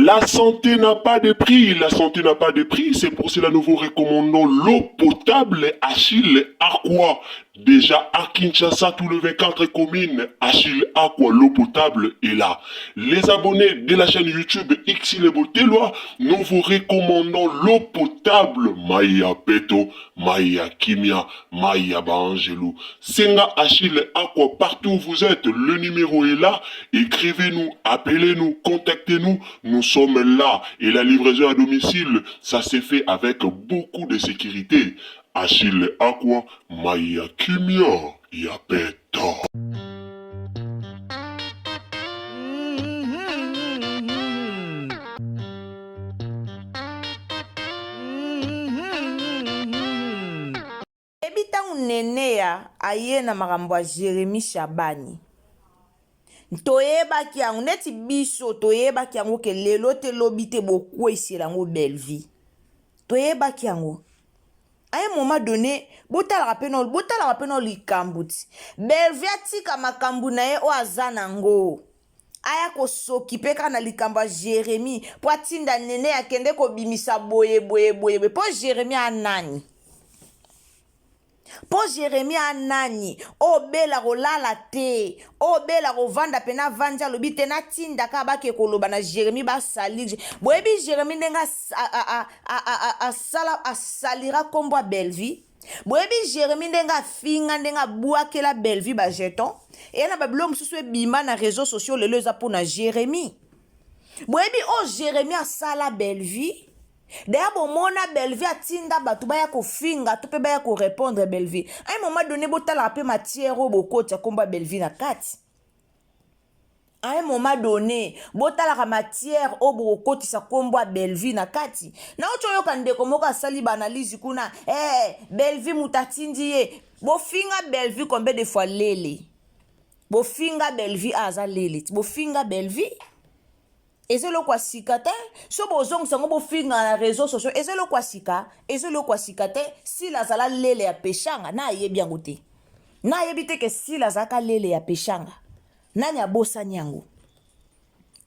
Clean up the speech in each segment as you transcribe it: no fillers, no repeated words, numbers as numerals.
La santé n'a pas de prix, la santé n'a pas de prix, c'est pour cela que nous vous recommandons l'eau potable Achille Aqua. Déjà à Kinshasa, tout le 24 communes, Achille Aqua, l'eau potable est là. Les abonnés de la chaîne YouTube Xile Botelwa, nous vous recommandons l'eau potable Maya Peto, Maya Kimia, Maya Bangelou. Senga Achille Aqua, partout où vous êtes, le numéro est là. Écrivez-nous, appelez-nous, contactez-nous. Nous sommes là et la livraison à domicile, ça s'est fait avec beaucoup de sécurité. Achille Aqua, Maya Kimia, Yapeta. Ebita unenea aye na makambo ya Jérémie Chabani. Toyebaki yango neti biso toyebaki yango ke lelo te lobi te bokwesela yango belle vie. Toyebaki yango. À un moment donné, botala peno likambu ti. Belle vie atika makambu na ye o aza nango. Aya ko s'occuper kana likambu ya Jérémie po atinda nene akende ko bimisa boye. Po Jérémie anani. Po Jérémie anani, o bela rolala te, o bela rovanda pena vanja lobi te na tinda ka ba ke koloba na Jérémie ba salir. Boyebi Jérémie ndenga salira kombo a belle vie. Boyebi Jérémie ndenga finga ndenga buake la belle vie ba jeton. Et na bablo mususu e bima na réseaux sociaux lelo eza po na Jérémie. Boyebi o Jérémie a sala belle vie. D'ailleurs, bon, mon belle vie a tinda batu baya ko finga, tu peux baya ko répondre belle vie. À un moment donné, botal rappel matière au boko tia combat belle vie na kati. À un moment donné, botal la matière au boko tia combat belle vie na kati. Na ocho yo kande komoka sali banalize kuna, belle vie mutatindi ye. Bo finga belle vie combien de fois lele. Bo finga belle vie aza lele. Bo finga belle vie. Ezelo kwa sikate, so bozong sango bo finga na réseaux sociaux, ezelo kwa sikate, si la zala lele ya peshanga, na yebi yango te. Na yebi te ke si la zaka lele ya peshanga. Nani abosa nyango.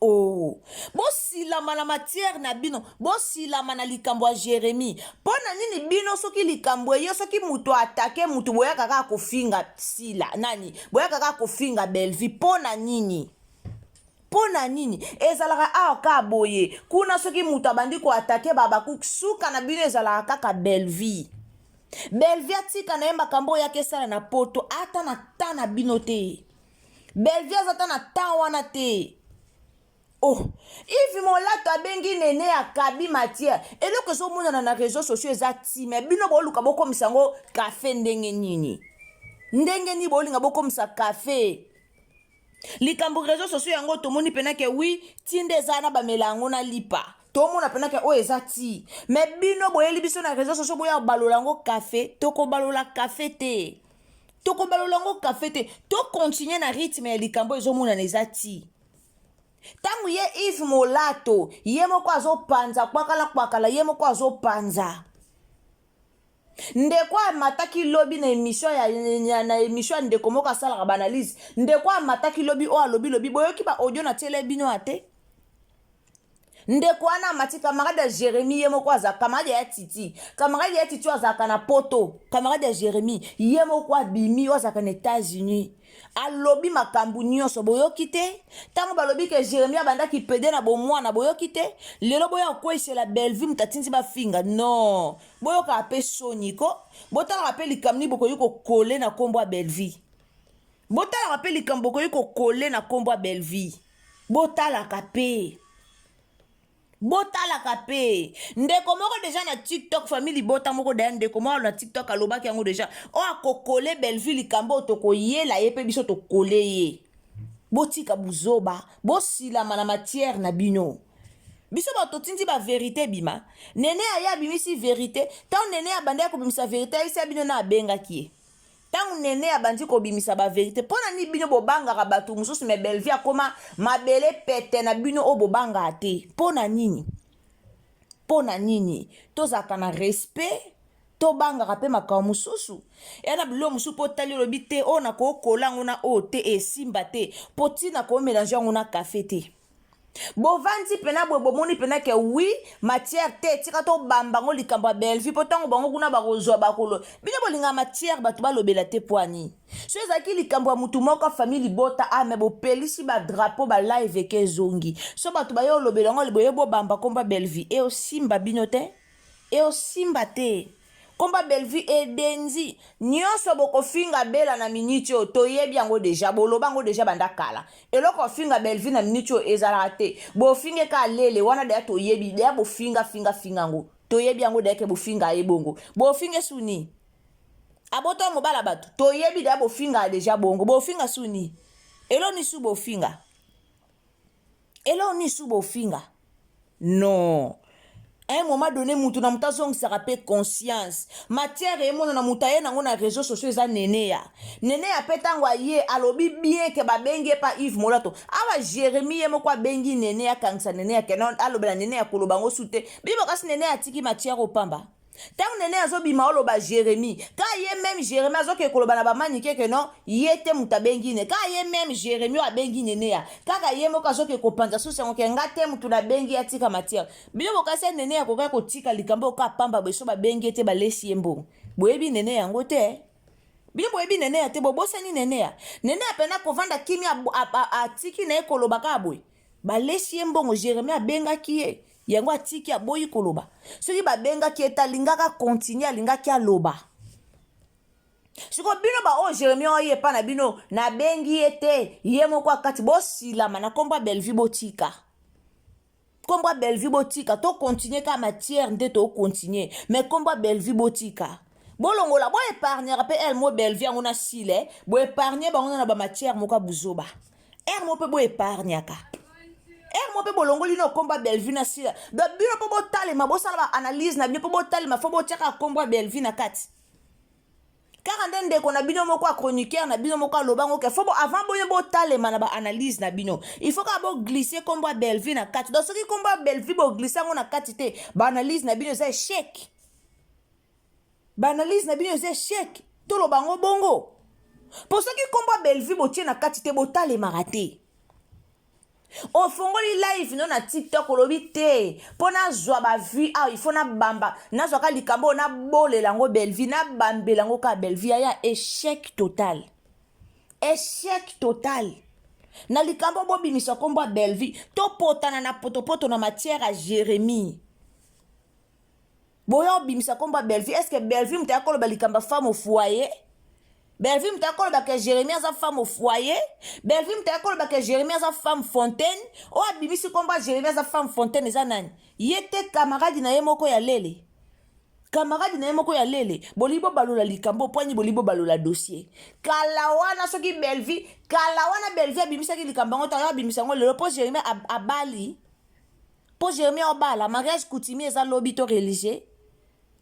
Oh, bo silama na matière na bino, bo silama na likambo ya Jérémie. Pona nini bino soki likambo yo soki muto atake muto boya kaka ko finga sila, nani? Boya kaka ko finga belle vie, pona nini? Pona nini ezalaka aka boye kuna soki mutu abandi ko atake babaku suka na bino ezalaka kaka belle vie atika na yemba kambo yake sala na poto ata na ta na bino te belle vie azata na ta wana te. Oh, ivi molato abengi nene akabi matière eloko ezomona na réseaux sociaux eza time bino boluka bokomisa ngo café ndenge nini bolinga bokomisa café. Likambo réseaux sociaux yango tomoni penake oui tinde zana ba melango na lipa tomona penake o ezati mais bino boyeli biso na réseaux sociaux boya balolango café toko balola café te to continuer na rythme ya likambo ezomona na ezati tangu ye Yves Molato ye moko azopanza kwakala ye moko azopanza ndeko amataki lobi na émission na émission ndeko moko asala banalise ndeko amataki lobi o alobi boyoki ba audio na tele bino ate ndeko ana amati camarade ya Jérémie ye moko aza camarade ya Titi azaka na poto camarade ya Jérémie ye moko abimi azaka na États-Unis alobi makambu nyonso boyoki te tango balobi ke Jérémie abandaki pede na bomwana boyoki te lelo boya koisela belle vie mutatinzi bafinga non boyoka ape soniko botala ape likamni bokoyi ko kole na kombo ya belle vie botala ape likambo bokoyi ko kole na kombo ya belle vie botala kape ndeko moko deja na TikTok family bota moko da ndeko moko na TikTok alobaki yango deja o akokole belle vie likambo toko yela ye pe biso tokole ye botika buzoba bosilama na matière na bino biso batotindi ba vérité bima nene aya bimisi vérité tant nene abanda ko bimisa vérité isa bino na abengaki ye tant nene abandi ko bimisa ba vérité pona ni bino bobanga ka batu mususu me belle vie akoma mabele pete na bino o bobanga ate pona nini tozaka na respect to banga ka pe makamu mususu yana bilo mususu po tali lobi te o na ko kolango na o te esimba te po tina ko mélanger ngo na café te bovandi pena boye bomoni pena ke oui matière te tika to bambango likambo ya Bellevue po ntango bango kuna bakozwa bakolo bino bolinga matière bato balobela te poani so ezalaki likambo ya mutu moko famille libota me bopelisi badrapeau balive eke ezongi so bato baye olobela yango boye bobamba komba Bellevue e osimba bino te e osimba te komba Bellevue edenzi nyonso bokofinga bela na miniti oyo toyebi yango deja boloba yango deja banda kala eloko finga Bellevue na miniti oyo ezalaka te bofinge ka lele wana deya toyebi deya bofinga yango toyebi yango deya ke bofinga ye bongo bofinge suni abota mobala bato toyebi deya bofinga deja bongo bofinga suni elo nisu bofinga non. À un moment donné, mutu na muta zong sa rappelle conscience. Matière et mon na muta ye nango na réseaux sociaux za nene ya. Nene ya petangwa ye alobi bien ke ba benge pa Yves Molato. Awa Jérémie ye moko bengi nene ya kangsa nene ya kenon alobela nene ya kolobango sute. Bibo kasi nene ya tiki matière opamba. Tant nene azo bima oloba Jérémie. Ka ye même Jérémie azo ke koloba na ba manike ke non yete muta bengi ne. Ka ye même Jérémie a bengi nene ya. Kaka ye moko azo ke kopanza so se ngoke ngate mutu na bengi ya tika matière. Bibo kasi nene ya koka ko tika likambo ka pamba beso ba bengi ete ba lesi yembo. Boyebi nene yango te. Bibo boyebi nene ya te bobosani nene ya. Nene apena kovanda kimi a tiki na ekoloba ka boy. Ba lesi yembo Jérémie a benga kiye. Yango atiki aboyi koloba soki babengaki eta alingaka continue alingaki aloba siko bino ba Jérémie oye pa na bino na bengi ete ye moko akati bosilama na komba Bellevue botika to continue ka matière nde to continue mais komba Bellevue botika bolongola bo épargner pe el mo Bellevue yango na sile bo épargner bango na ba matière moko buzoba mo pe bo épargner ka mo pe bolongoli no komba Bellevue na sila da bino po botalema bosala ba analyse na bino po botalema fo botiaka komba Bellevue na kati kaka ndende ko na bino moko chroniqueur na bino moko lobango ke fo bo avant boye botalema na ba analyse na bino il faut ka bo glisser komba Bellevue na kati donc soki komba Bellevue bo glisser ngo na kati te ba analyse na bino za échec to lobango bongo pour soki komba Bellevue bo tie na kati te botalema raté o fongoli live no na TikTok olobi te pona zwa ba vie il faut na bamba na zwa ka likambo na bolela ngo Bellevue na bambela ngo ka Bellevue ya échec total na likambo bo bimisa komba Bellevue to potana na potopoto na matière à Jérémie boyo bimisa komba Bellevue est-ce que Bellevue mta koloba likamba femme au foyer Bellevue mta koloba ke Jérémie sa femme au foyer Bellevue mta koloba ke Jérémie sa femme fontaine o abimisi komba Jérémie sa femme fontaine eza nani yete camarade na ye moko ya lele bolibo balula likambo poani bolibo balula dossier kalawana soki Bellevue abimisa ki likambo ngo ta abimisa ngo lelo po Jérémie abali po Jérémie obala mariage coutumier eza lobito religieux.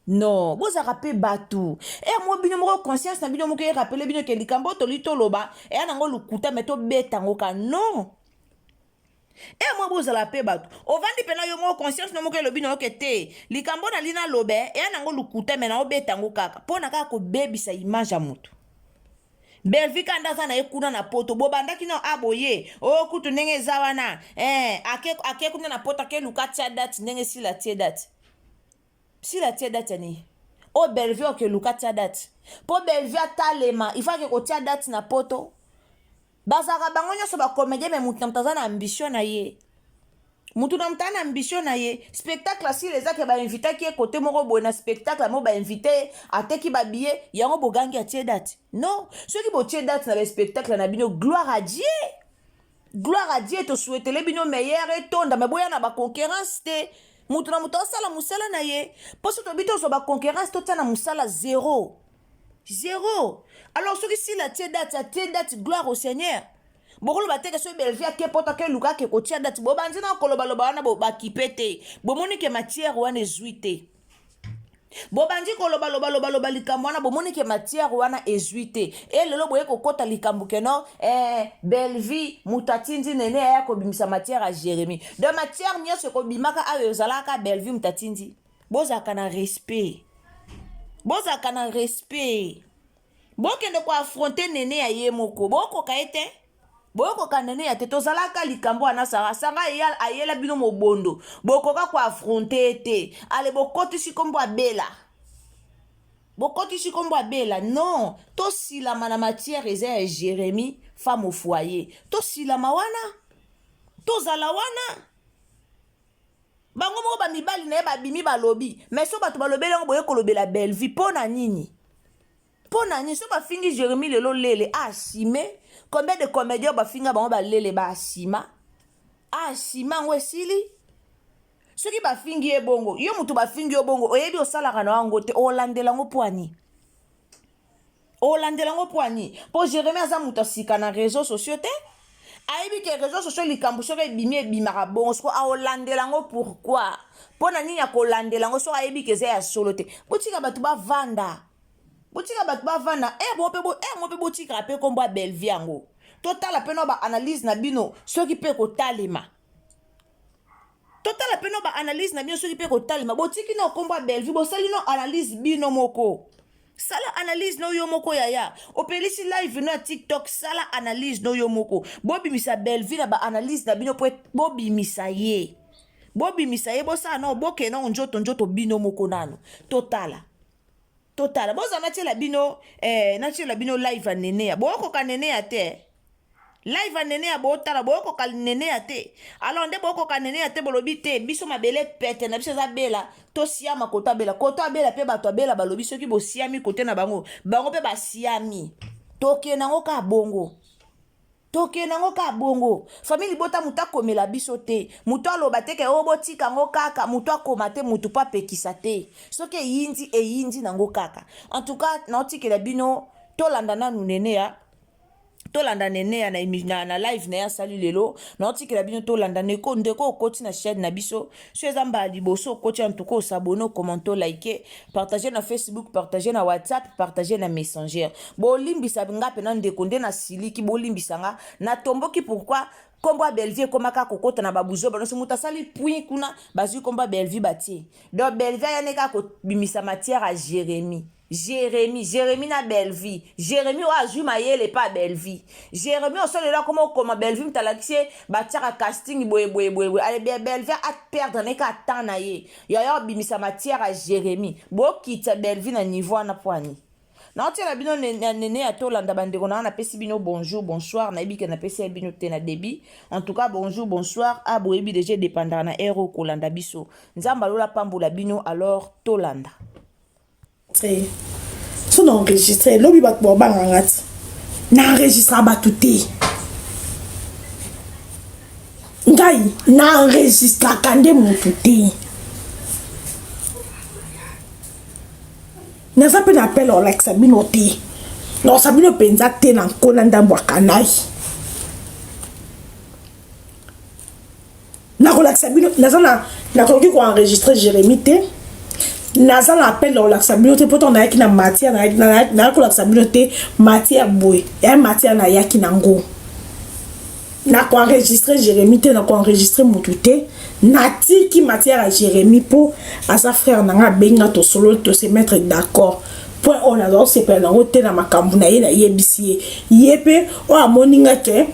Non, vous avez rappelé batou. Et moi, bino moko conscience na bino moko rappelé bino ke likambo to lito loba et anango lukuta meto beta ngoka non. Et moi vous avez rappelé batou. O vandi pena yo moko conscience no moko lobino ke te. Likambo na lina lobe et anango lukuta mena obeta ngoka. Pona ka ko baby sa image mutu. Bellevue kanda sana ekuna na poto bobanda kino aboye o kutu ndenge zawana ake kuna na poto ke lukata date ndenge sila tie date. Si la tia date ni o Bellevue o ke luka tia date po Bellevue atalema il faut que ko tia date na poto bazaka bango nyoso ba comédien mais mutu na ambition na ye spectacle si les aka ba inviter ki côté moko boye na spectacle mo ba inviter ateki ba billet yango bogangi a tia date non ceux qui bo tia date na le spectacle na bino gloire à Dieu to souhaiter les bino meilleur et tonda mais boya na ba concurrence te mutu na mutu osala musala na ye poso to bito so ba concurrence to tana musala zéro alors soki si la tie date gloire au Seigneur bokolo bateke so Bellevue ke poto ke luka ke ko tia date bo banzi na koloba wana bo bakipete bo moni ke matière wana ezuite bo banzi koloba likambo wana bo moni ke matière wana ezuite et lelo boye ko kota likambo ke no Bellevue mutatindi nene ya ko bimisa matière à Jérémie de matière nyose ko bimaka ayo zalaka Bellevue mutatindi bozaka na respect bokende ko affronter nene ya ye moko boko kaete Boko kanene ya te tozalaka likambo ana sanga ayela bino mobondo bokoka ko affronter te ale bokotisi kombo abela non to silama na matière eza ya Jérémie femme au foyer to silama wana tozala wana bango moko bamibali na ye babimi balobi mais so bato balobeli yango boye kolobela belle vie pona nini so bafingi Jérémie lelo lele asime combien de comédiens bafinga bango balele asima ngo esili soki bafingi ye bongo yo mutu bafingi yo bongo oyebi osalaka na wango te olandela ngo poani po Jérémie aza mutu asika na réseaux sociaux te ayebi ke réseaux sociaux likambo soki ebimaka bongo soko aolandela ngo pourquoi mpona nini akolandela ngo soki ayebi ke eza ya solo te botika bato bavanda mo mpe botikaka mpe kombo ya belvi yango totala mpe no baanalyse na bino soki mpe kotalema botiki no kombo ya belvi bosali no analyse bino moko sala analyse no yo moko yaya opelisi live no ya TikTok sala analyse no yo moko bobimisa belvi na baanalyse na bino mpo bobimisa ye bosala no boke no njoto bino moko nano totala boza natiela bino live anene ya bokoka nene ya te live anene ya botala bokoka nene ya te alors nde bokoka nene ya te bolobi te biso mabele pete na biso eza bela to siama koto abela pe bato abela balobi soki bosiami kote na bango mpe basiami toke nango ka bongo famille bota mutu akomela biso te mutu aloba te ke botika ngo kaka mutu akoma te mutu pa pekisa te soki eyindi nango kaka en tout cas naotikela bino tolanda nanu nene ya na live na ya sali lelo naotikela bino tolanda ndeko okoti na chaîne na biso so eza mbala liboso okoti en tout cas osabone okommente like partager na Facebook partager na WhatsApp partager na Messenger bolimbisa nga pena ndeko nde na siliki bolimbisanga na tomboki pourquoi kombo ya belvi ekomaka kokota na babuzo banoso mutu asali point kuna bazwi kombo ya belvi batie donc belvi ayaneka kobimisa matière à Jérémie na belvi Jérémie o azwi mayele pa belvi Jérémie osolela koma belvi mtalakisi batiaka casting boye ale belvi a perdre neka ata na ye yaya obimisa matière à Jérémie bokita belvi na niveau wana poani naotiela bino nene ya tolanda bandeko na napesi bino bonjour bonsoir nayebi ke napesi bino te na débit en tout cas bonjour bonsoir aboyebi déjà dépendant na ero kolanda biso nzamba lola pambola bino alors tolanda so na enregistré lobi bato bobanganga ti na enregistra bato te ngai na enregistraka nde motu te naza mpe na appel olakisa bino te nakosa bino mpenza te na nkona ndambo ya kanai nakolakisa bino nakoki koenregistre Jérémie te naza na appel olakisa bino te poto nayaki na matière nayaki kolakisa bino te matière boye ya matière nayaki nango nakoenregistre Jérémie te nakoenregistre motu te natiki matière à Jérémie po asa frère nanga benga to solo to se mettre d'accord point on a donc c'est pas nango te na makambu na ye na yebisi ye pe o amoninga ke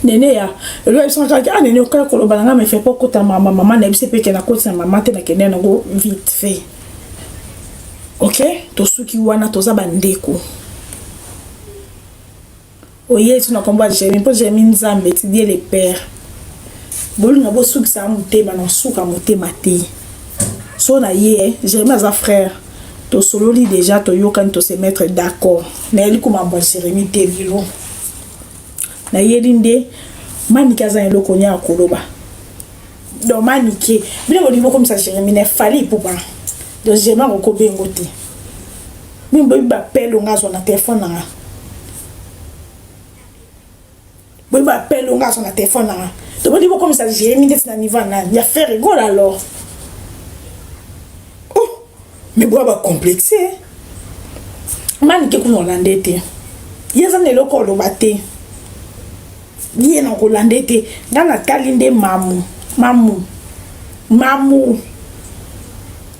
nene ya le sonka ka nene ko ko balanga me fait pas kota maman na bise pe ke na kota maman te na kene nango vite fait OK to suki wana to za bandeko oye tu na komba Jérémie po Jérémie nzambe ti die le père bolinga bo suki sa mutema na suka mutema te so na ye Jérémie aza frère to sololi déjà to yokan to se mettre d'accord na eli kuma bo Jérémie te bilo na yelinde manika za eloko nya koloba do manike bino bolingo comme ça Jérémie ne fali pour pas donc Jérémie ko bengo te mimbo ba pelo ngazo na téléphone na boy ba pelo ngazo na téléphone na to bolingo comme ça Jérémie ndeti na niveau na ya faire rigole alors oh mais boy ba complexé manike ko Hollandais te yeza ne loko lo baté bien en Hollandais te dans la calinde mamu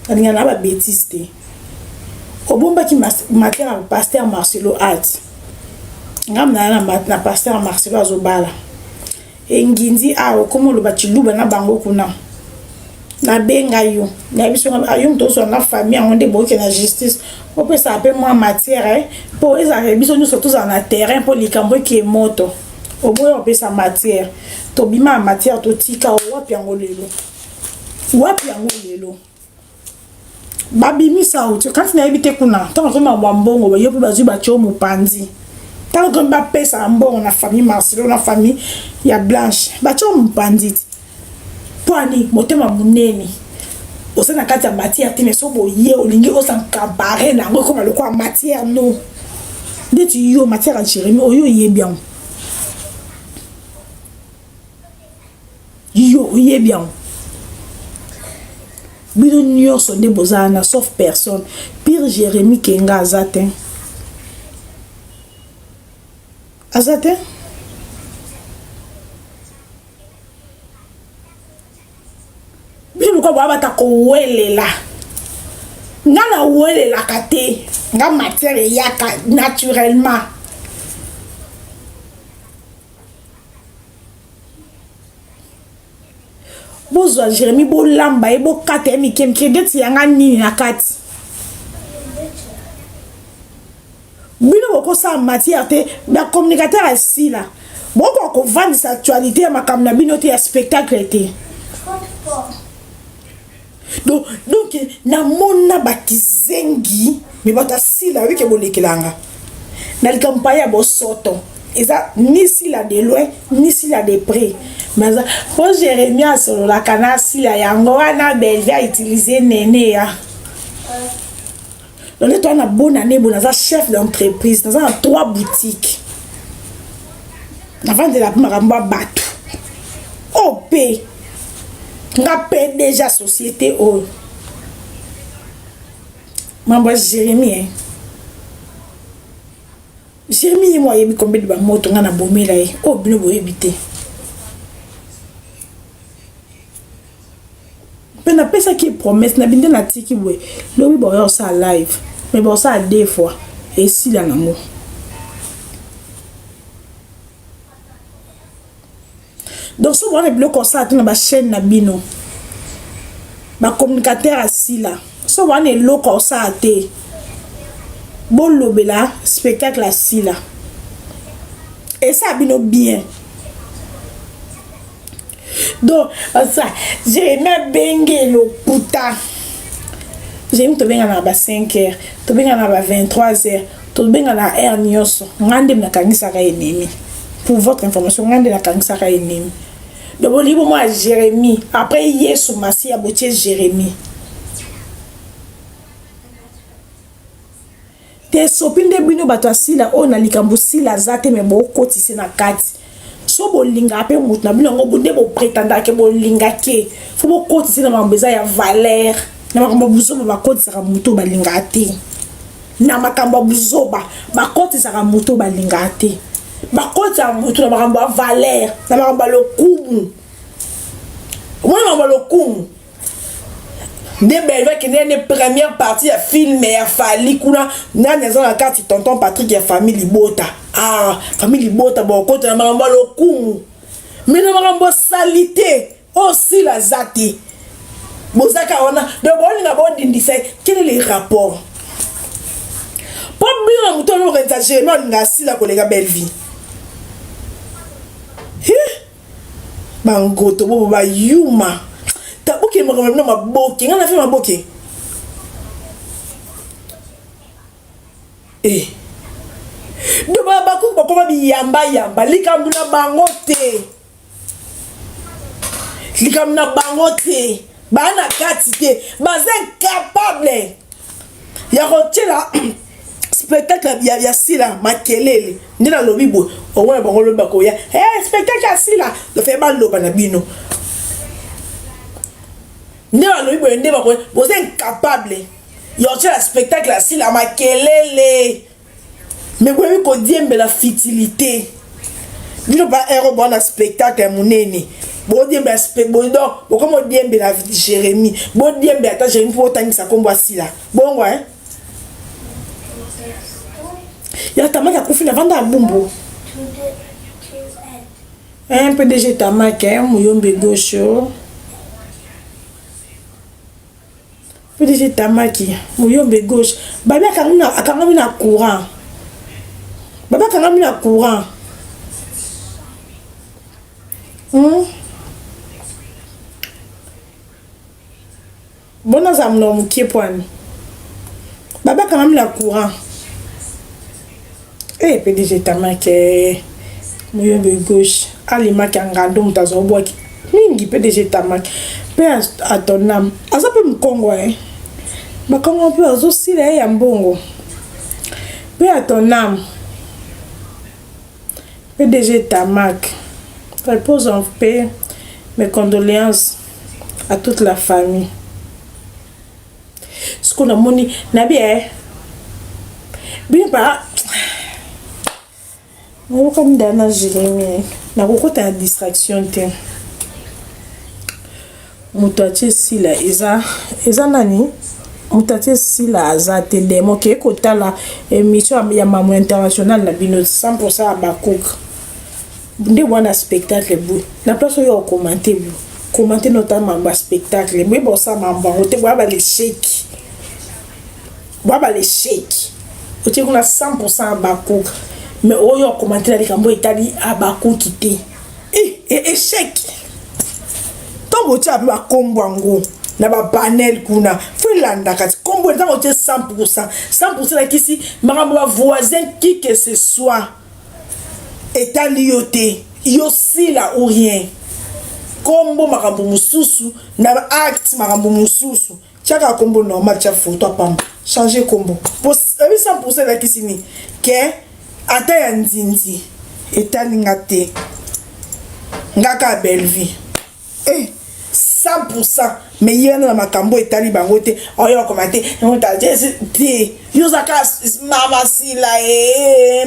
rien na ba bêtise te obomba ki matière pasteur Marcelo Art ngam na pasteur Marcelo azobala engindi awo komo lo bachiluba na bango kuna na benga yo na biso ayo mtoso na famille onde boke na justice o peut ça appelle moi matière pour eza biso nous surtout na terrain pour likambo ki moto o boyo on peut sa matière to bima matière to tika wapi yango lelo babimisa uti quand na ebite kuna tant que ma mbongo ba yope bazu ba cho mopandi tant que ba pesa mbongo na famille Marcelo na famille ya Blanche ba cho mopandi poani motema munene osana kati ya matière te mais so boye olingi osankabare na ngo comme le quoi matière non ndeti yo matière à Jérémie oyo yé bien bino nyonso nde bozana sauf personne pire Jérémie kenga azate bino ko baba ta ko welela ngana welela kate nga matière yaka naturellement bozwa Jérémie bolamba e bokata ya mikemike ndeti yanga nini na kati bino bokosala matière te bacommunicateur asila boko kovandisa actualité ya makambo na bino te ya spectacle te donc namona bakizengi me bato asila wike bolekelanga na likambo ya bosoto eza ni sila de loin ni sila de près mais pour Jérémie solo la kana sila yango wana Belvia utiliser nene ya donc toi na bonne année bon za chef d'entreprise dans 3 boutiques avant de la maramba batu OP nga paie déjà société o mambo Jérémie Jérémie moi yebi combien de ba moto nga na bomela e o bino boyebite pena pesa qui promesse na binde na tiki boy lobi boyo ça live mais bon ça deux fois et si la namo donc souvent les blocs comme ça na ba chaîne na bino ba communicateur asila souvent les locaux comme ça té bon lobela spectacle asila et ça bino bien donc ça Jérémie bengue le puta Jérémie to benga na ba 5h to benga na ba 23h to benga na heure nyoso ngande na kangisa ka ennemi pour votre information ngande na kangisa ka ennemi donc bon libo moi Jérémie après Yesu Masi abotie Jérémie te sopinde bino bato asila o na likambo sila zate me bo kotisi na kati so bolinga ape mutu na bino ngo bunde bo prétenda ke bolinga ke fo bo kotisi na mambeza ya valeur na makambo buzoba bakotisa ka mutu balinga te na makambo buzoba bakotisa ka mutu balinga te bakotisa mutu na makambo ya valeur na makambo lokumu mwana makambo lokumu de Belvia qui est une première partie ya film ya Fali kuna nani za na carte tonton Patrick ya famille Libota famille Libota bon côté na makambo lokumu mais na makambo salité aussi la zati bozaka ona de bon na bon dindisa quel est le rapport pas bien muto lo rentager non na sila kolega Belvie bangoto bobo ba yuma tabuke makambo maboke ngana fe maboke do baba ku bokoma biyamba likambu na bango te bana kati te baza incapable ya retirer spectacle ya sila makelele ndina lobibo ongona bango loba ko ya spectacle ya sila le fait mal loba na bino ndeba lobibo ndeba ko boza incapable ya retirer spectacle ya sila makelele mais boyebi ko diembe la futilité bino ba ero bona spectacle munene bo diembe spectacle bo comme diembe la Jérémie bo diembe ata Jérémie pour tangisa kombo asila bongo ya tamaki akufi na vanda bumbu un PDG tamaki muyombe gauche PDG tamaki muyombe gauche babi akangami na courant baba akangami na courant bona za mno mukie pwani baba akangami na courant PDG tamaki muyombe gauche alimaki angando mutazo bwaki mingi PDG tamaki pe atonam aza pe mkongo bakongo pe azosila ya mbongo pe atonam PDG Tamak repose en paix, mes condoléances à toute la famille. Ce qu'on a moni nabi bien pas on comme dana Jérémie na kokota distraction te mutache sila eza nani mutache sila azate demo ke kotala émission ya maman international na bino 100% abakok nde wana spectacle bu na place yo commenter bu commenter notamment ba spectacle mais bon ça mamba ote bwa les shake ote kuna 100% abakok mais oyo commenter les kambo itali abakok kité échec tombo tia ba kombwango na ba panel kuna fulanda kati kombo ntango te 100% la kisi makambo ba voisin qui que ce soit etali yote yo sila ou rien kombo makambo mususu na ba act makambo mususu chaka kombo normal cha photo pamba changer kombo pour 100% la kisi ni ke ata ya nzinzi etali ngate ngaka belle vie 100% mais il y a na makambo etali bango te oyo commenter on t'a dit yozaka mama sila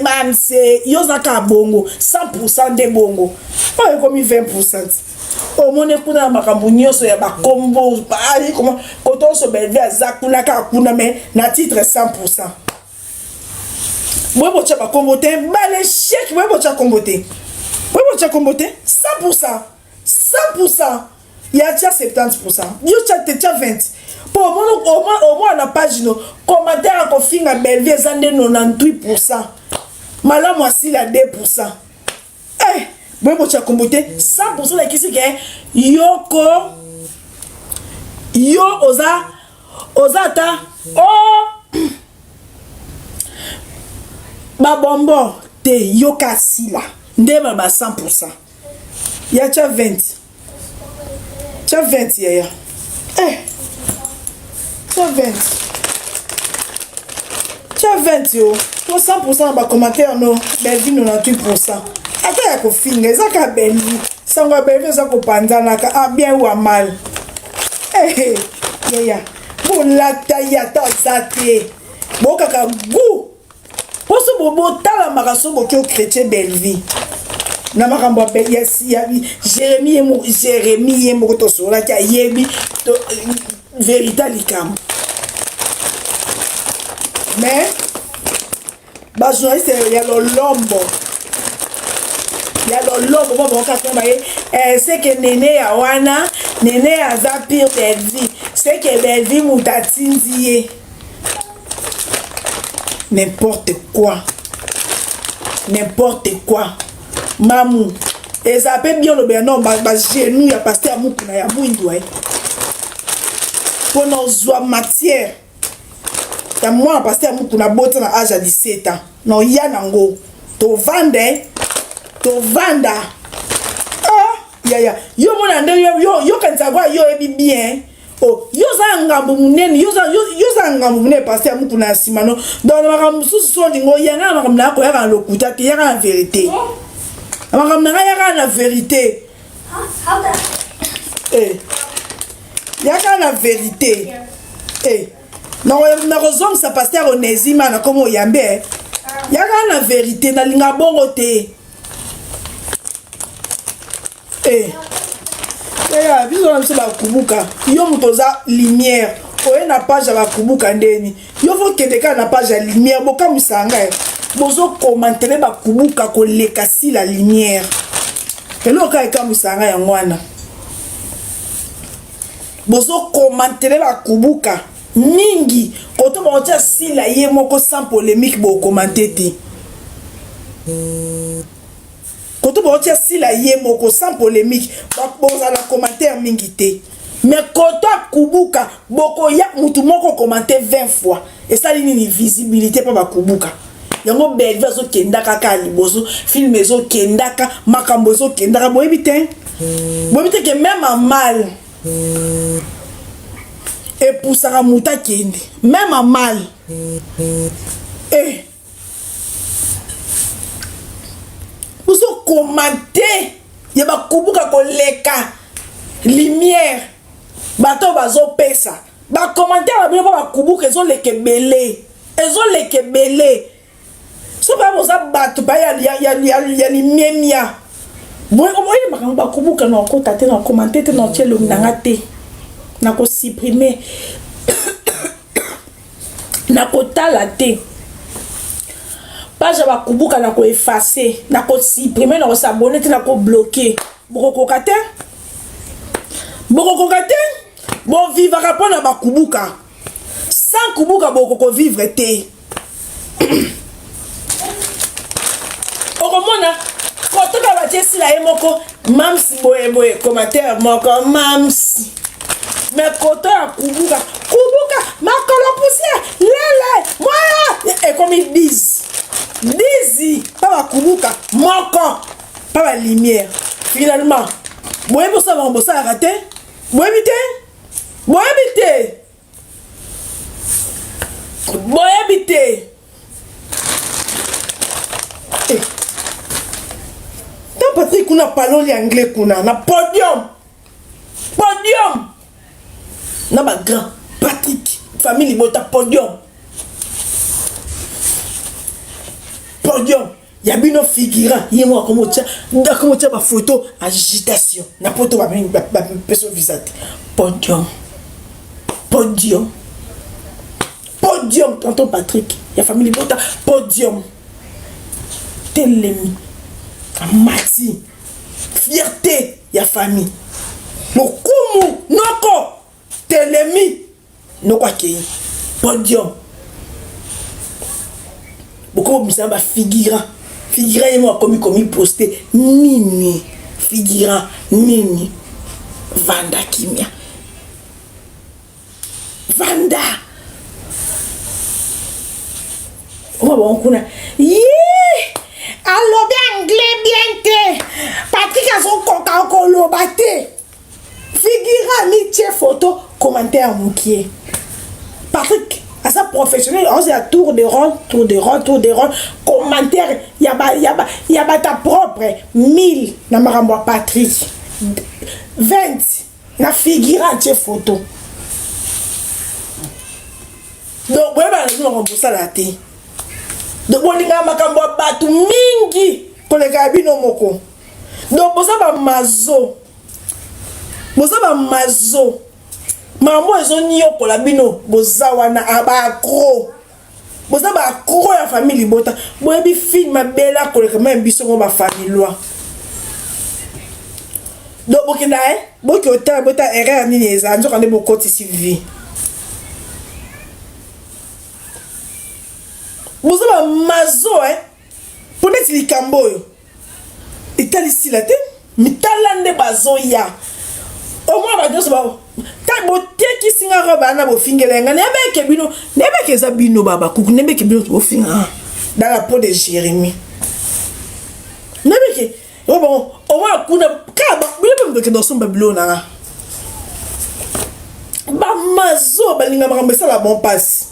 mamse yozaka bongo 100% de bongo oyo komi 20% o mone kuna makambo nyoso ya bakombo ali comment koto so belle azakuna ka kuna mais na titre 100% moi bocha bakombo te bale chèque moi bocha kombo te 100% il y a déjà 70%. Yo tcha 20. Pour au moins la page no commentaire ko finga belvie zande 98%. Mala moi si la 2%. Bon mo tcha kombote 100% la kisi ke yo oza ta ba bonbon te yo kasila ndeba ba 100%. Il y a déjà 20. Tu as 20 hier. Tu as 20. Tu as 20 yo. Pour 100% va commentaire no. Belvi 98%. Attends ya ko finga. Ça ka belvi. Ça va belvi ça ko panzana ka a bien ou a mal. Ya. Bon la taille ta zate. Bon kaka goût. Pour ce bobo tala maraso bo ki chrétien belvi. Na makambo ya Jérémie mo to so la ka yebi to vérité likam mais ba journaliste ya lombo bon ka kamba c'est que nene ya wana nene aza pire belvi c'est que belvi mutatindié n'importe quoi Mamou, et ça peut bien le non, genou, ya pasteur à moukouna, ya bouindou, pour nos matière. Ta moi, pasteur à moukouna, botte à âge à 17 ans. Non, ya nango. To vanda. Ya. Yo mon yo quand ça va, yo ebi bien. Oh, yo za ngambu munene, yo za ngambu munene pasteur à moukouna simano. Dans la ramusu so lingo, ya nga makamna ko ya lokuta, ya en vérité. La vérité. Il y a la vérité. Non, raison ça pasteur Onésima na comme yambe. Il y a la vérité na linga bongo te. Ya biso na mse ba kubuka. Yo mutoza lumière. Oye na page ba kubuka ndeni. Yo fo kedeka na page ya lumière boka musanga. bozo commenter ba kubuka ko leka si la lumière elo ka eka musanga ya ngwana bozo commenter ba kubuka mingi koto ba tia si la ye moko sans polémique bo commenter ti koto ba tia si la ye moko sans polémique ba boza la commentaire mingi te mais koto kubuka boko ya mutu moko commenter 20 fois et ça ni visibilité pa ba kubuka yango Bellevue zo kendaka ka liboso film zo kendaka makambo zo kendaka boyebi te que même en mal et pour ça muta kende même en mal et vous commenter ya ba kubuka ko leka lumière bato bazo pesa ba commentaire ba ba kubuka zo lekebele so ba boza bato ba ya ni memia moi oye makambo ba kubuka na ko tate na commenter te na tielo nanga te na ko supprimer na ko tala te page ba kubuka na ko effacer na ko supprimer na ko s'abonner te na ko bloquer boko kate bon vivre rapport na ba kubuka sans kubuka boko ko vivre te okomona kotoka batie sila ye moko mamsi boye commentaire moko mamsi mais koto ya kubuka makolo poussière lele moya et comme il dizi pas ba kubuka moko pas ba lumière finalement boye bosa ba bosa raté boye bité Patrick kuna parole anglais kuna na podium na ba grand Patrick famille bota podium ya bino figurant yemo comme tia ba photo agitation na poto ba peso visate podium tonton Patrick ya famille bota podium telemi Mati, fierté, ya famille. Lokumu, noko, telemi, noko akei, podium. Beaucoup de gens figurant et moi commis posté, nini, figurant, nini, Vanda Kimia. Vanda. Oh, bon, kuna. Allo bien anglais bien te Patrick a son coca au bate figurant ni tie photo commentaire moukier Patrick à sa professionnel on a tour de rôle commentaire y a ta propre 1000 na marambo Patrick 20 na figurant tie photo donc ouais bah nous on ça la té de bolinga makambo batu mingi koleka bino moko donc boza ba mazo mambo ezo nyokola bino boza wana abakro boza ba kro ya famille bota boyebi film bela koleka même biso ngo ba famille loi donc bokenda boki ota bota erreur nini eza nzo kande bokoti civi Bozo ba mazo peut-être likambo yo etali la te mitalande bazo ya au moins ba doso ba ta bote ki singa roba na bo fingelenga nebeke bino nebeke za bino baba kuku nebeke bino bo finga dans la peau de Jérémie nebeke bon au moins kuna ka ba bino mbeke dans son babylone ba mazo balinga makambo ça la bon passe.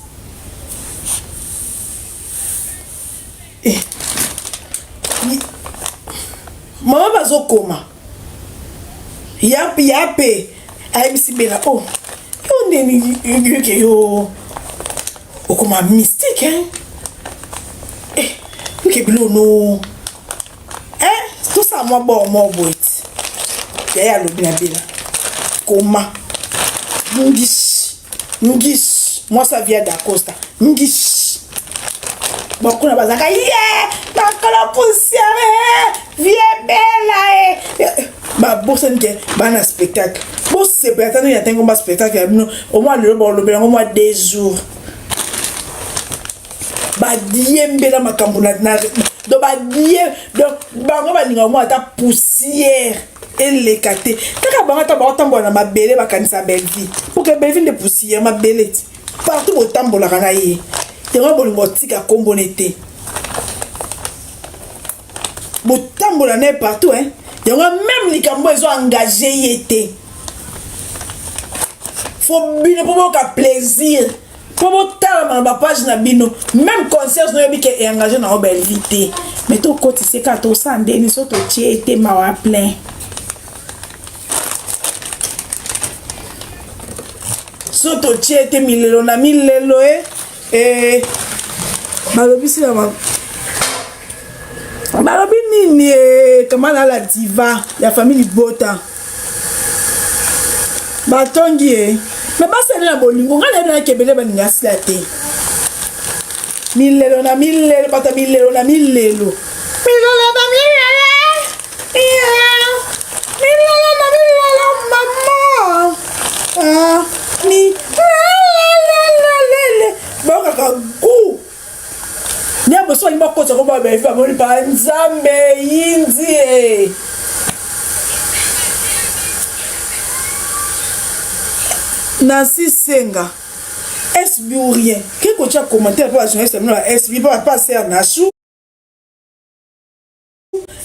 Mama bazo koma yape aimisi bela oh yo ndeni yuke yo okoma mystique yuke bilo no tout ça moi bon moi boit ya lobi na bela koma ngis moi ça vient d'Acosta ngis beaucoup na bazaka nakolo poussière vieux bella ba bosse nke bana spectacle bosse peut-être y a un combat spectacle au moins le mois 2 jours ba diembela makambo na do ba die do bango ba ninga moi ta poussière elekate taka banga ta ba tambola na mabele bakanisa belvi pour que belvi de poussière mabele partout au tambola kana ye te bolingo tika kombo nete botambola ne partout hein yango même likambo ezo engagé yete faut bino pour ka plaisir pour botala ma page na bino même concert no yebi ke engagé na belle vite mais to koti se ka to sande ni so to tiete ma wa plein so to tiete milelo na milelo balobi si la balobi nini comment la diva la famille Bota batongi mais basi na bolingo ngana na kebele baninga sila te milelo na milelo bata milelo na milelo milelo na milelo milelo na milelo mama ni lele boka ka ku ne boso imba kota ko ba be fa mo pa nzambe yinzi Nancy Senga SB ou rien qu'est-ce que tu as commenté pour la journaliste SB pas passer à Nachou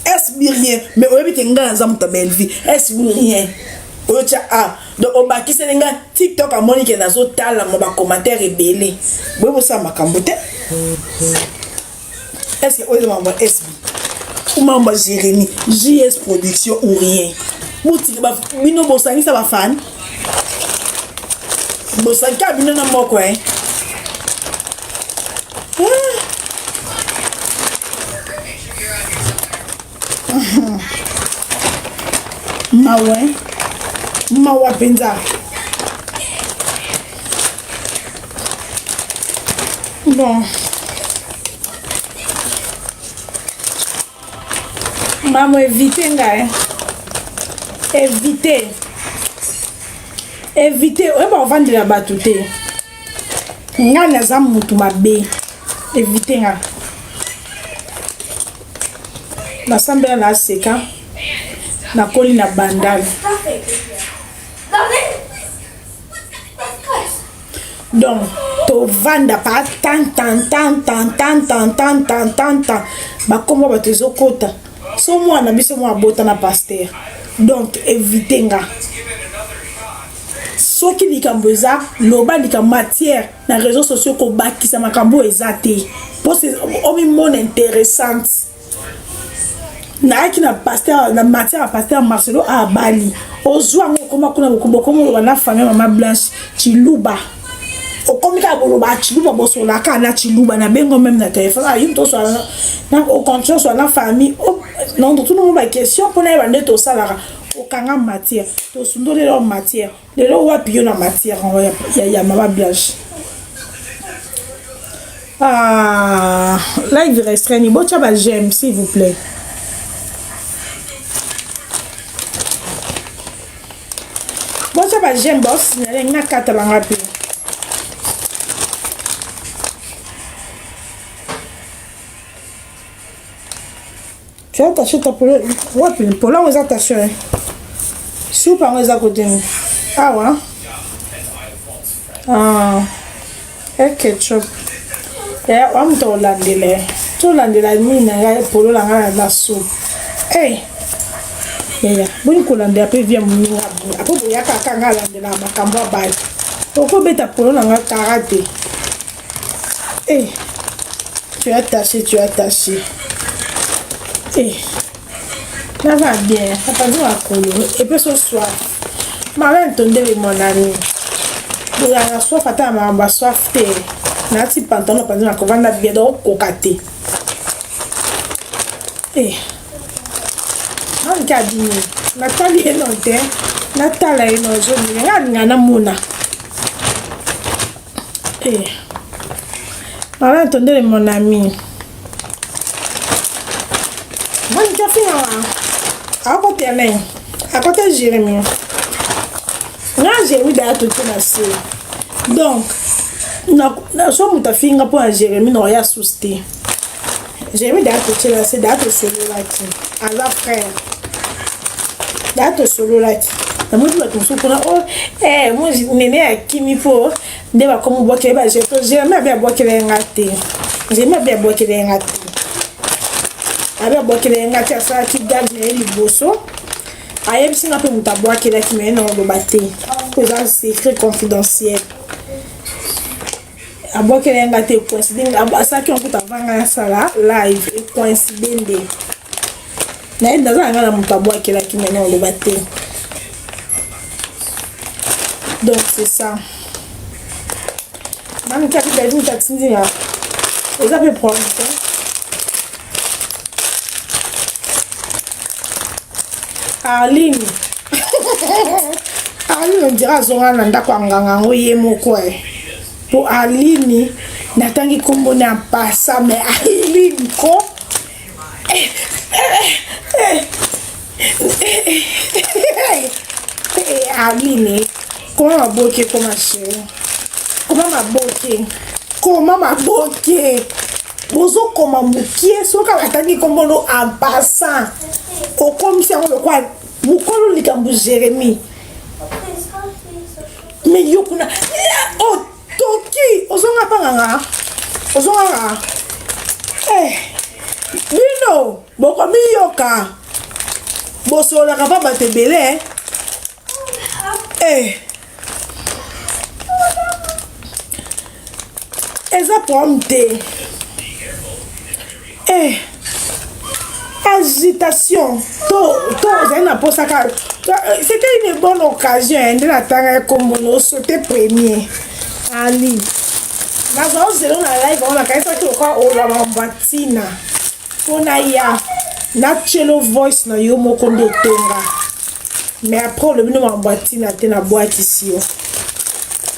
SB rien mais on veut tenga dans un belle vie SB rien on tient donc on va qui c'est les gars TikTok à Monique dans zo tala mon ba commentaire rebelle bon vous ça makambote est-ce que on va SB ou maman Jérémy JS production ou rien boutique ba bino bosani ça va fan bosaka bino na moko mawa penza bon maman éviter éviter on va vendre la batute ngana za mutu mabe éviter nga na sambela la seka na koli na bandal donc to vanda pa tan ba komo ba tezo kota so mwana biso mwa bota na pasteur donc éviter nga soki likambo eza loba likambo matière na réseaux sociaux ko bakisa makambo eza te pour c'est omi mon intéressante na ki na pasteur na matière à pasteur Marcelo a Bali ozwa ngoma kuna komo na famille mama Blanche Chiluba okomika boloba Chiluba bosola kana Chiluba na bengo même na téléphone yimto so na au contrôle so na famille non tout le monde ba question pour na bande to salara okanga matière to sundole leur matière de lo wapi yo na matière ya mama Blanche live restreint bon tu ba j'aime s'il vous plaît bon tu ba j'aime boss na kata banga pe tu as attaché ta polo wapi polo on attaché soupe on les a côté ah ouais et ketchup et on to landela ni na polo la la soupe eh ya boni ko landela pe via mu apo ya ka nga landela makambo bai oko beta polo na karate eh tu as attaché eh ça va bien ça pas du à et puis ce soir ma mère entendait mon ami il a la soif à ma soif té na ti pantalon pas du à vendre bien donc cocaté eh on dit Nathalie est non té Nathalie est non je ngana mona eh ma mère entendait mon ami mutafinga à côté même à côté Jérémie là Jérémie d'ailleurs tout na se donc na so mutafinga pour Jérémie no ya souster Jérémie d'ailleurs tout na se d'ailleurs solo là qui à la frère d'ailleurs solo là na moi tu so kuna oh moi nene akimi po ndeba comme boke ba Jérémie bien boke ngate Jérémie bien boke ngate abe bokele ngati asala ki garde na liboso ayebisi nga pe muta bwakela ki mena oloba te po eza secret confidentiel abwakele ngati coïncide asalaki mputa avanga asala live coïncide nde na ye ndazala nga na muta bwakela ki mena oloba te donc c'est ça mami kaki bezi mutatindinga eza pe problème te Aline on dira zonga na ndako nganga ngoye moko pour Aline natangi kombo na passa mais Aline ko Aline comment maboke comment chérie comment maboke bozo koma mukie soka natangi kombo no en passant au comme si on le quoi mukolo likambu Jérémie mais yokuna oh toki ozonga panganga bino boko miyoka bosola kapa batebele eza pomte agitation c'était une bonne occasion de la tanga comme on sautait premier Ali nazo zelo na live on a kaisa to kwa ola mambatina ona ya natural voice na yo moko nde tonga mais après le bino mambatina te na boîte ici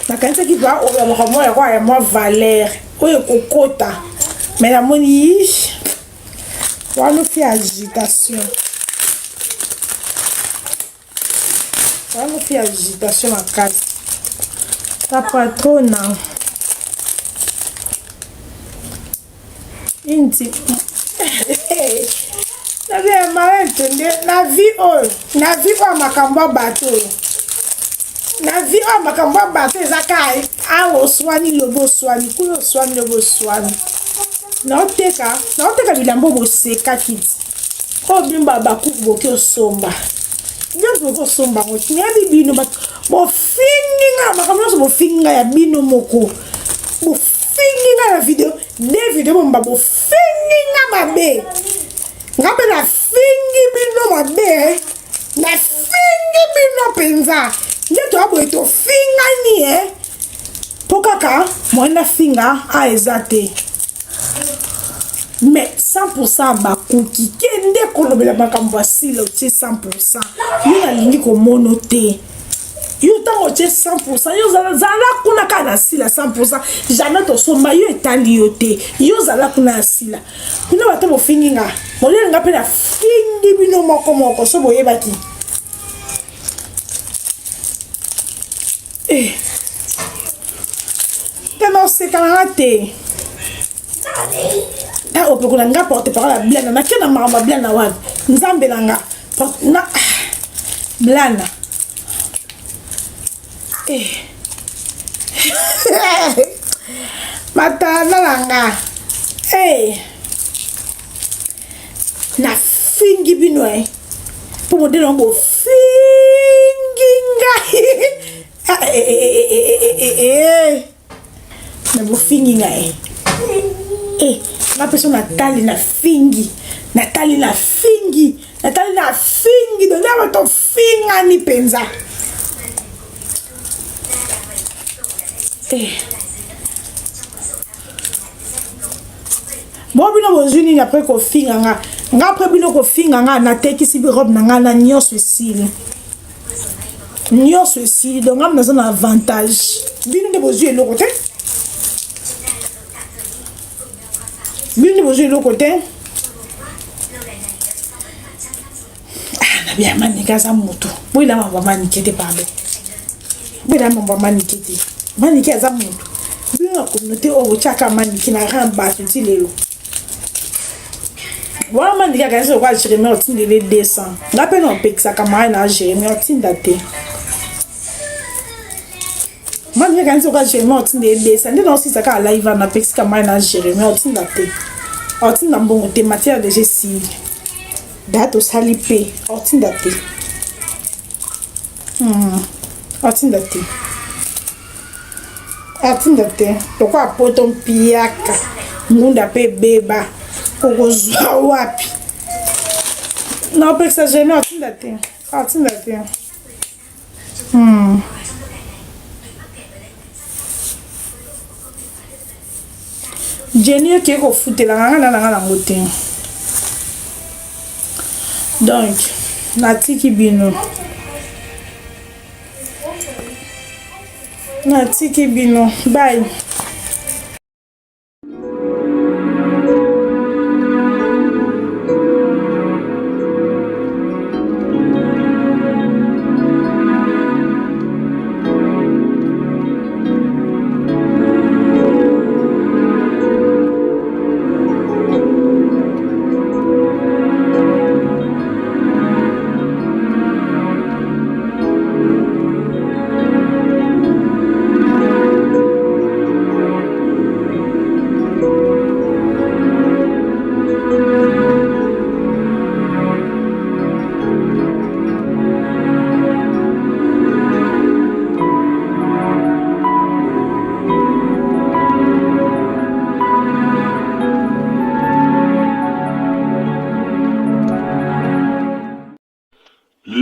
na kaisa ki ba ola moko ya kwa ya moi Valère oyo kokota mais la moni on nous fait agitation. On nous fait agitation à casa. Ta patrona. Inti. Na vie malentende. Na vie o makamba bateau. Na vie o makamba bateau zakai. Awo swani lobo swani. Kuyo swani lobo swani. Naoteka bilambo boseka kiti ko bimba baku boke osomba ndio ko somba ngoti nyabi bino bofinga makamno so bofinga ya bino moko bofinga na video bomba bofinga mabe ngabe na fingi bino mabe na fingi bino penza ndio abo eto finga ni pokaka mwana finga a ezate mais 100% bakuki kende kolobela makambo asila otie 100% yo nalingi komono te yo tango otie 100% yo zala kuna kana asila 100% jamais tosomba yo etali yo te yo zala kuna asila kuna bato bofinginga molenga pe na fingi bino moko so boyebaki teno sekana te ta opekona nga porte parole à blana na kena mama blana wan nzambe nanga na blana matana nanga na fingi bino po modelo ngo fingi ngai na bo fingi ngai la personne Nathalie na fingi donc là ton finga ni penza bon bino bozuni après ko finga nga après bino ko finga nga na teki si bi robe na nga na nyonso esili donc nga na zona avantage bino de bozui le côté bino bozui le côté na bia manika za moto boila mamba manikete pardon boila mamba manikete maniki za moto bila communauté o chaka maniki na ramba tu lelo wa maniki ga so kwa Jérémie otinde les 200 ngape no pekisa kama na Jérémie otinda te maniki ga so kwa Jérémie otinde les 200 ndino sisa ka live na pekisa kama na Jérémie otinda te otinda mbongo te matière de gestion dato salipe otinda te otinda te tokwa poto mpiaka ngunda pe beba okozwa wapi na pekisa Jérémie otinda te Jenny qui est au foot la ngote donc natiki bino bye.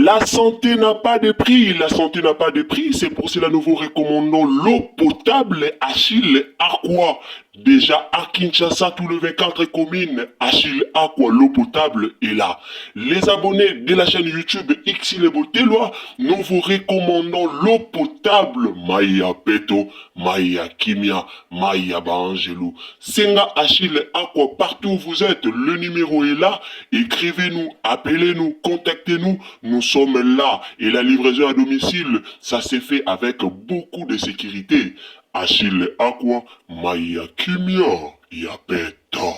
La santé n'a pas de prix, c'est pour cela nous vous recommandons l'eau potable Achille Aqua. Déjà à Kinshasa, tous les 24 communes, Achille Aqua, l'eau potable est là. Les abonnés de la chaîne YouTube Xilebo Teloa, nous vous recommandons l'eau potable Maya Peto, Maya Kimia, Maya Bangelou. Senga Achille Aqua, partout où vous êtes, le numéro est là. Écrivez-nous, appelez-nous, contactez-nous. Nous sommes là et la livraison à domicile, ça s'est fait avec beaucoup de sécurité. Achille Aqua, Maya Kimia, Yapeto.